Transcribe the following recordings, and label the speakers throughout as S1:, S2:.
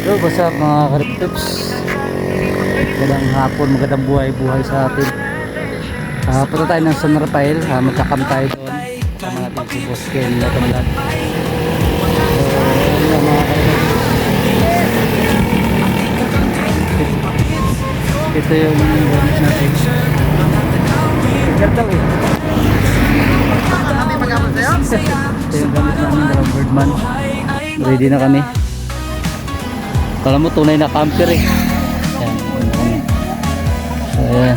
S1: Hello, what's up mga Kariptips? Magandang hapon, magandang buhay sa atin. Punta tayo ng San Rafael, magkakam tayo doon. Kasama natin si Boss Ken Natamulan. So, yun mga Kariptips. Ito yung gamit natin. Ito yung gamit namin, dalawang Birdman. Ready na kami. Kala mo tunay na camper eh. Ayan.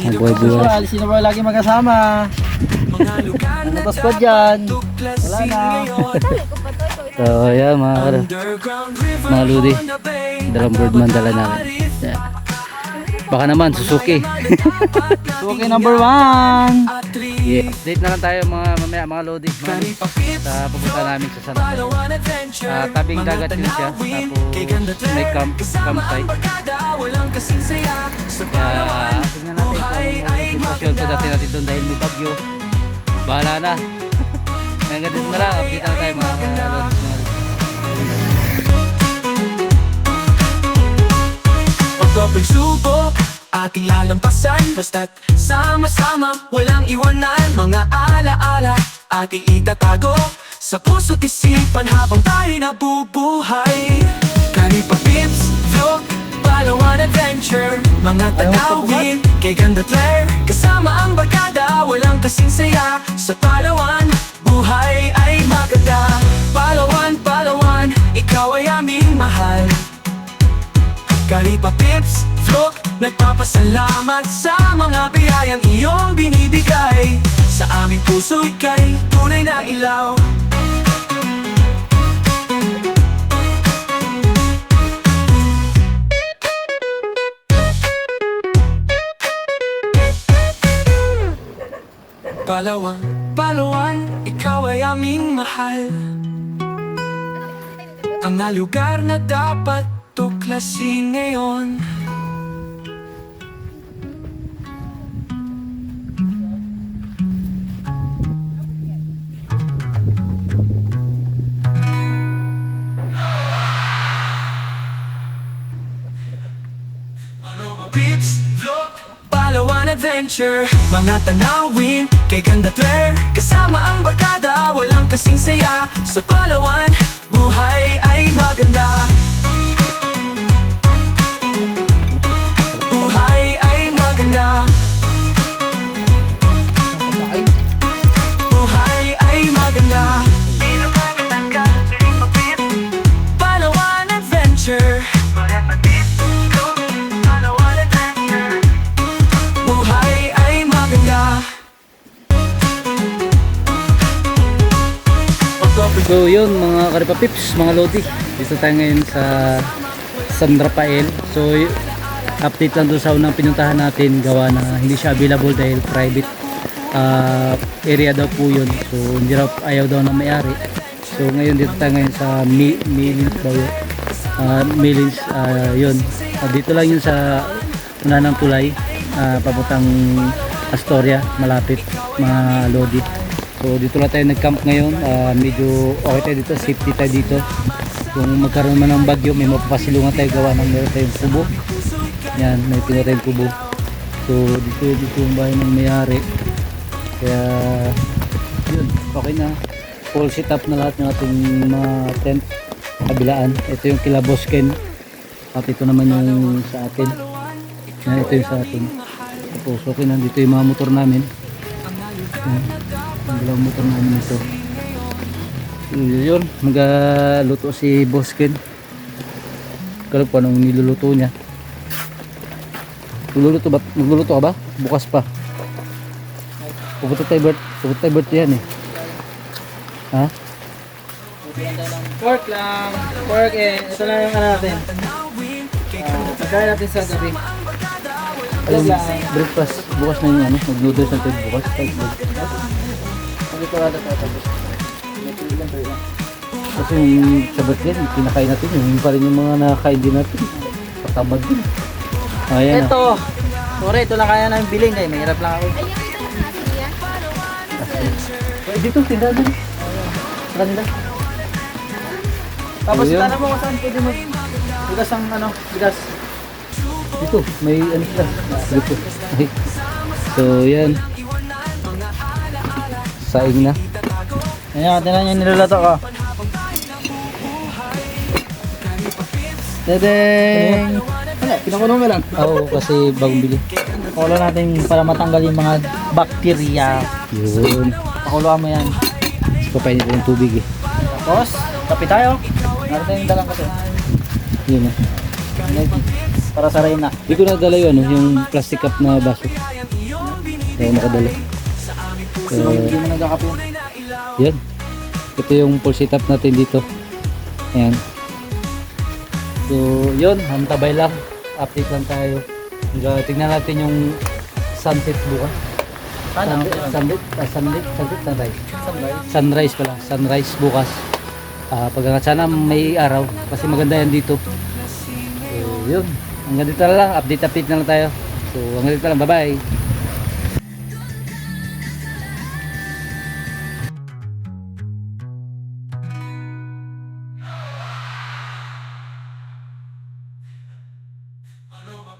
S1: Ang buhay-buhay.
S2: Alisin na ba lagi magkasama? Ano ba squad dyan? Wala na.
S1: So ayan mga ludi. Dalawang Birdman dala namin. Ayan. Baka naman Suzuki.
S2: Suzuki number 1.
S1: Yeah. Update na lang tayo mamaya mga lodi. Sa pupunta namin sa San Rafael. Tabing dagat yun siya. Tapos may campsite. Kaya tingnan natin kung sitwasyon ko dati natin doon dahil may bagyo. Bahala na. Hanggang dito na lang. Update na lang tayo mga lodi.
S3: Pagkapag subok, ating lalampasan. Basta't sama-sama, walang iwanan. Mga alaala, ating itatago sa puso't isipan habang tayo nabubuhay. Karipa Pips, Vlog, Palawan Adventure. Mga tanawin, kay Ganda Claire. Kasama ang barkada, walang kasing saya. Sa Palawan, buhay ay maganda. Palawan, Palawan, ikaw ay aming mahal. Karipa Pips, Vlog, nagpapasalamat sa mga biyayang iyong binibigay. Sa aming puso ika'y tunay na ilaw. Palawan, Palawan, ikaw ay aming mahal. Ang mga lugar na dapat tuklasin ngayon. Pips, Vlog, Palawan Adventure. Mga tanawin, kay Ganda Claire. Kasama ang barkada, walang kasing saya. Sa Palawan, buhay ay maganda. Buhay ay maganda. Buhay ay maganda. Palawan Adventure. Buhay ay maganda.
S1: So yun mga Karipa Pips, mga lodi. Dito tayo ngayon sa San Rafael. So update lang doon sa unang pinuntahan natin, gawa na hindi siya available dahil private area daw po yun. So hindi raw, ayaw daw na may-ari. So ngayon dito tayo ngayon sa Milins daw yun. Milins, yun. Dito lang yun sa unahan ng tulay, papuntang Astoria, malapit mga lodi. So dito lang tayo nag-camp ngayon. Medyo okay tayo dito, safety tayo dito. Kung magkaroon man ng bagyo, may mapapasilungan tayo, gawa ng meron tayong kubo. Yan, may pinatayong kubo. So dito yung bahay ng may-ari. Kaya yun, okay na. Full setup na lahat ng ating mga tent kabilaan. Ito yung kila Boss Ken. At ito naman yung sa atin. Yan, ito yung sa atin. Tapos okay na, dito yung mga motor namin. Yan, ang dalawang motor namin ito. Yun, magluto si Boss Ken. Kala po anong niluluto niya. Magluluto ka ba? Bukas pa. Pupunta tayo birthday yan eh. Ha?
S2: Pork lang. Pork eh. Ito lang yung ano natin. Pagkain natin sa gabi.
S1: Alam, breakfast. Bukas na yung ano. Mag-noodles na tayo bukas.
S2: Hindi ko rada tatapos.
S1: Kasi yung sa birthday, pinakain natin. Yung pa rin yung mga nakakain din natin. Patamad din. Ayan na.
S2: Ito. Sorry, ito lang kaya namin bilhin eh. Mahirap lang ako.
S1: Dito, tindahan din. Kanila.
S2: Tapos
S1: Ayun.
S2: tanong mo kung saan pwede mag bigas ang ano, bigas.
S1: Dito, may ano sila. Dito. Okay. So, yan. Saing na.
S2: Ayan, tinan yung niluluto ko. Dedeng! Wala, pinakulo mo lang.
S1: Oo, kasi bagong bili.
S2: Pakulo natin para matanggal yung mga bakterya.
S1: Yun.
S2: Pakuluan mo yan.
S1: Papainit ng tubig eh.
S2: Tapos, kape tayo. Naroon tayong dalang kasi.
S1: Yun na.
S2: Para sa Reyna.
S1: Hindi ko nadala yun, yung plastic cup na baso. Kaya nakadala. So,
S2: Hindi mo nagkakape yun.
S1: yan. Ito yung full setup natin dito. Ayan. So, yun. Hantabay lang. Update lang tayo. Tingnan natin yung sunset bukas. Sunrise. Sunrise pala. Sunrise bukas. Pagkangat sana may araw. Kasi maganda yan dito. So, yun. Hanggang dito na lang. Update na lang tayo. So, hanggang dito lang. Bye-bye.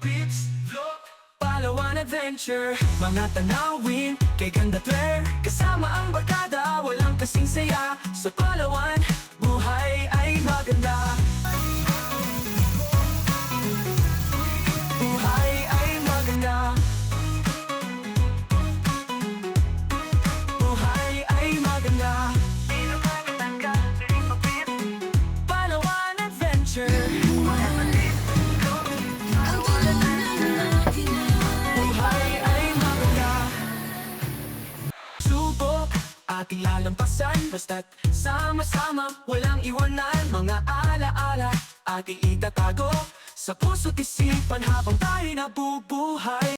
S3: Pips, vlog, Palawan Adventure. Mga tanawin, kay ganda Claire. Kasama ang barkada, walang kasing saya. Sa Palawan, buhay ay maganda. Buhay ay maganda. Buhay ay maganda. Palawan Adventure. Buhay ay maganda. Subok ating lalampasan, basta't sama-sama, walang iwanan. Mga alaala ating itatago sa puso't isipan habang tayo nabubuhay.